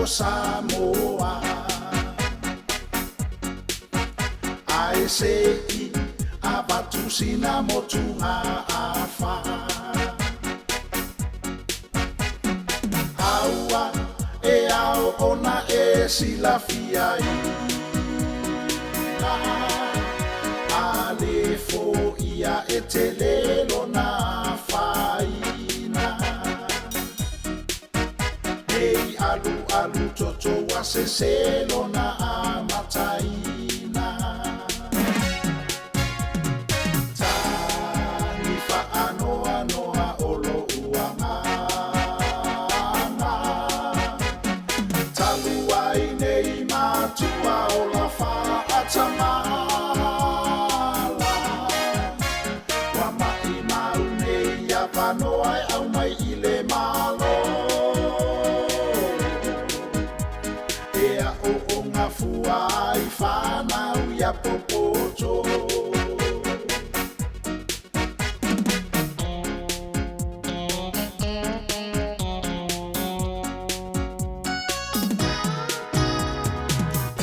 Samoa. Ai sei a batusina motunga afa. Aua e ao ona e silafia ina. Ale fo ia e telelo na faina. Ei alu alu toto wa seselo na amataina. Tani fa anoa noa olo uamana. Taluai nei matua ola fa atamala. Wamai mau nei apanoai au mai ile malo. Fuai whanau ia popoto.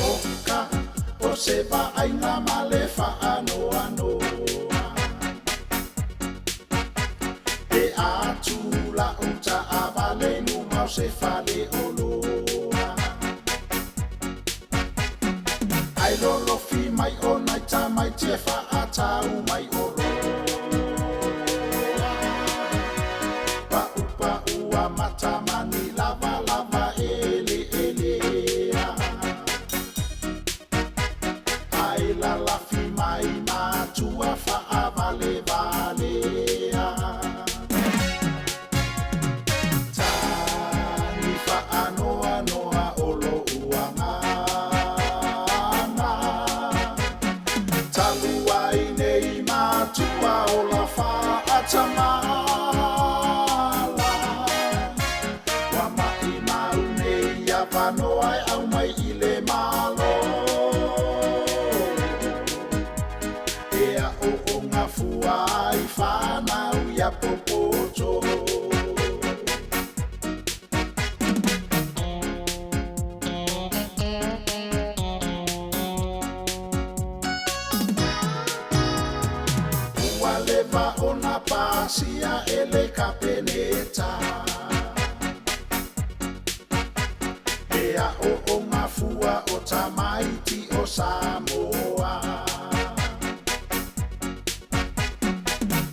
Oka o se vaaina male whaanoa noa. E atula uta avale numau se fale oloa. Ai lolo fi mai o nai ta mai te wha atau mai oro. Pa ua mata mani lava lava ele elea. Ai lala fi mai matua wha avale valea. Tani wha anoa noa olo uanga. Taluai nei matua ola fa atamala. Wamai mau nei apanoai au mai ile malo. Ea o ngā fuai whanau ia popoto. Leva ona pasia ele kapeneta. Ea o ngā fua o tamaiti o Samoa.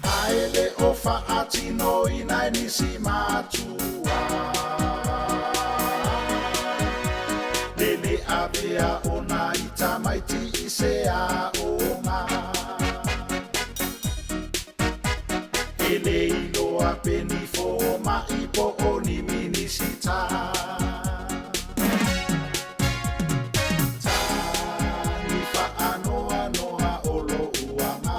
Aele o whaatino inai nisi matua. Lele avea ona i tamaiti i se a o ngā. Ele iloa peni fo mai po oni minisita. Tani wha anoa noa olo uamana.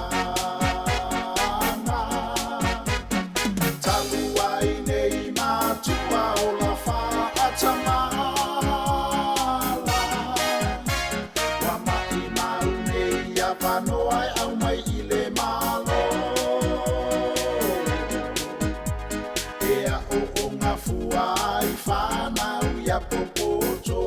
Taluai nei matua ola wha atamala. Wamai mau nei apanoai au mai ile malo. Ea o ngā fuai whanau ia popoto.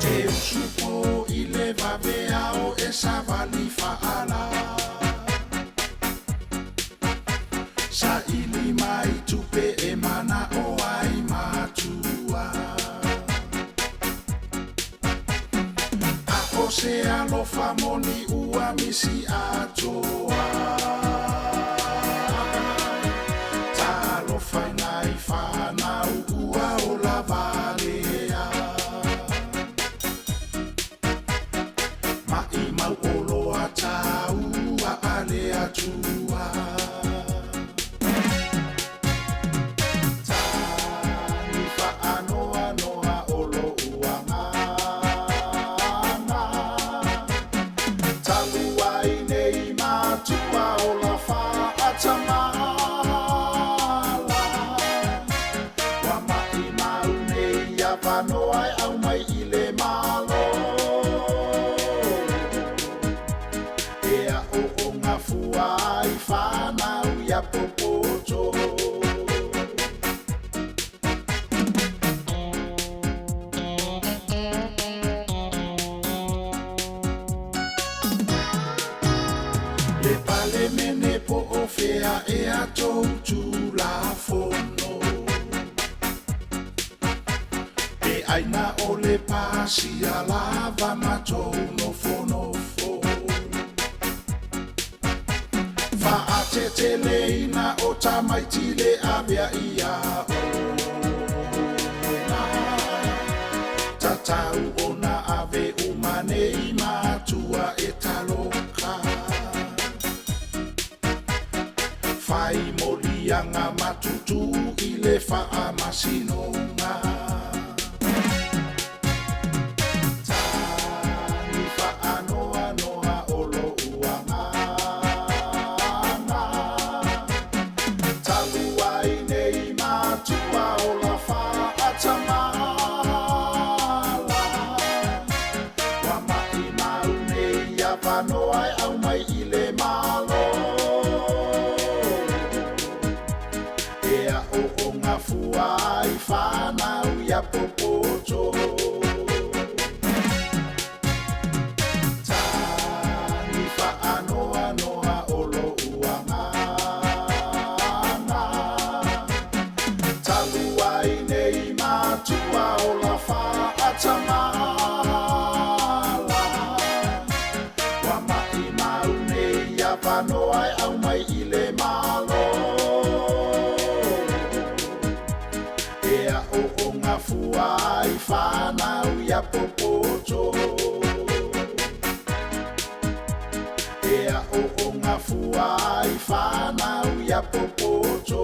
Te usupo i le vavea o e savali whaala. Sa ili mai tupe e mana o ai matua. Se alofa moni ua misi atoa. Ta alofa nai whanau ua o la valea. Mai mau olo a tau a ale atua. Tani wha anoa noa olo uanga. Taluai nei Ea o ngā fuai whanau ia popoto. Le pale mene po o fea ea tautu la fono. E aina o le pasi a lava matou no fono. Te te leina o tamaitile avea ia ona. Tatau ona ave umane I matua e taloka. Fai molianga matutu I le faa masinonga. Tani faa noa noa olo uanga. Wanoa e au mai I le malo. Ea o ngā fuai whanau ia popoto. Tani whaanoa noa olo uangana. Talua I nei matua o la whaatamala. Wanoa e au mai I le malo. Ea o ngā fuai whanau ia popoto. Tani whaanoa noa olo uangana. Talua I nei matua o la whaatamala. Wama I maune ia wanoa e au mai I le malo. Ea o ngā fuai whanau ia popoto. Tani whaanoa noa olo uangana. Talua I nei matua o la whaatamala. Wama I maune ia wanoa e au mai I le malo. Ea o ngā fuai whanau ia popoto. Ea o ngā fuai whanau ia popoto.